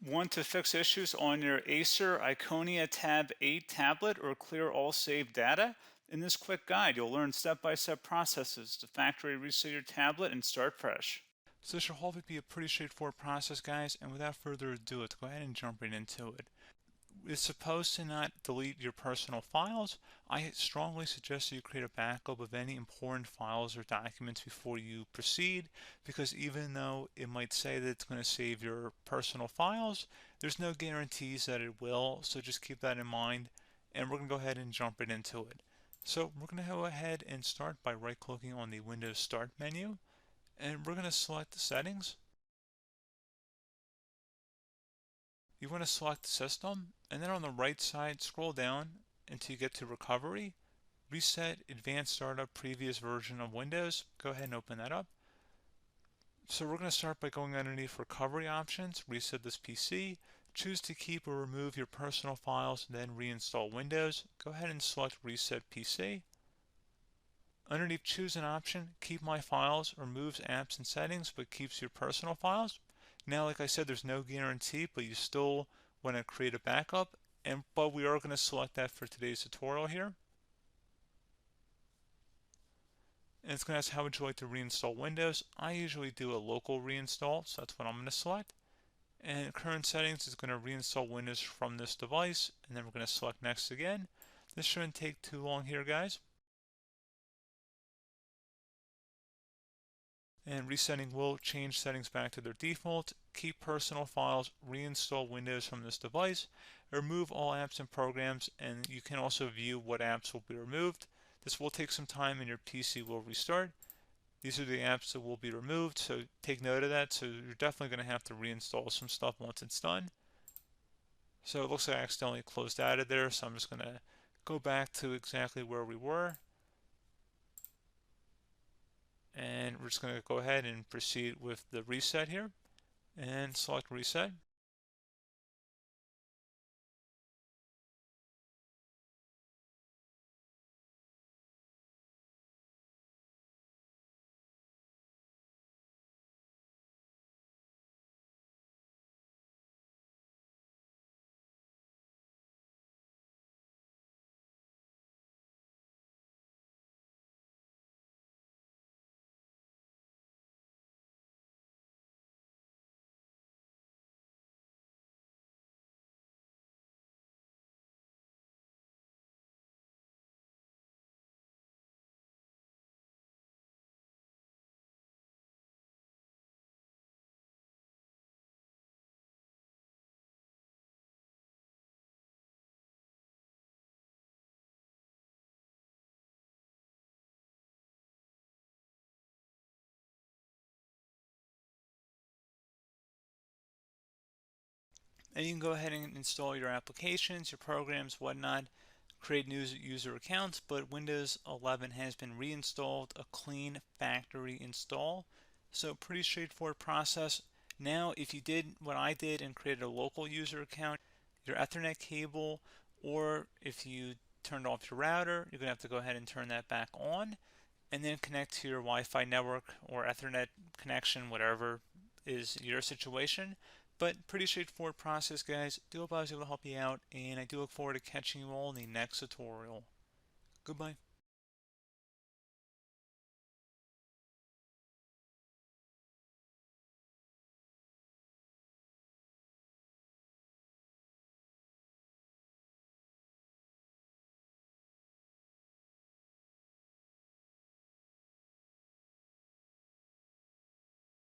Want to fix issues on your Acer Iconia Tab 8 tablet or clear all saved data? In this quick guide, you'll learn step-by-step processes to factory reset your tablet and start fresh. So this should hopefully be a pretty straightforward process, guys, and without further ado, let's go ahead and jump right into it. It's supposed to not delete your personal files. I strongly suggest that you create a backup of any important files or documents before you proceed, because even though it might say that it's going to save your personal files, there's no guarantees that it will, so just keep that in mind, and we're going to go ahead and jump right into it. So we're going to go ahead and start by right-clicking on the Windows Start menu, and we're going to select the settings. You want to select System, and then on the right side, scroll down until you get to Recovery. Reset Advanced Startup Previous Version of Windows. Go ahead and open that up. So we're going to start by going underneath Recovery Options, reset this PC. Choose to keep or remove your personal files, then reinstall Windows. Go ahead and select Reset PC. Underneath Choose an option, Keep My Files removes apps and settings but keeps your personal files. Now, like I said, there's no guarantee, but you still want to create a backup, but we are going to select that for today's tutorial here. And it's going to ask how would you like to reinstall Windows. I usually do a local reinstall, so that's what I'm going to select. And current settings is going to reinstall Windows from this device, and then we're going to select next again. This shouldn't take too long here, guys. And resetting will change settings back to their default, keep personal files, reinstall Windows from this device, remove all apps and programs, and you can also view what apps will be removed. This will take some time and your PC will restart. These are the apps that will be removed, so take note of that. So you're definitely going to have to reinstall some stuff once it's done. So it looks like I accidentally closed out of there, so I'm just going to go back to exactly where we were. And we're just going to go ahead and proceed with the reset here and select reset. And you can go ahead and install your applications, your programs, whatnot, create new user accounts, but Windows 11 has been reinstalled, a clean factory install. So pretty straightforward process. Now, if you did what I did and created a local user account, your Ethernet cable, or if you turned off your router, you're going to have to go ahead and turn that back on, and then connect to your Wi-Fi network or Ethernet connection, whatever is your situation. But pretty straightforward process, guys. Do hope I was able to help you out, and I do look forward to catching you all in the next tutorial. Goodbye.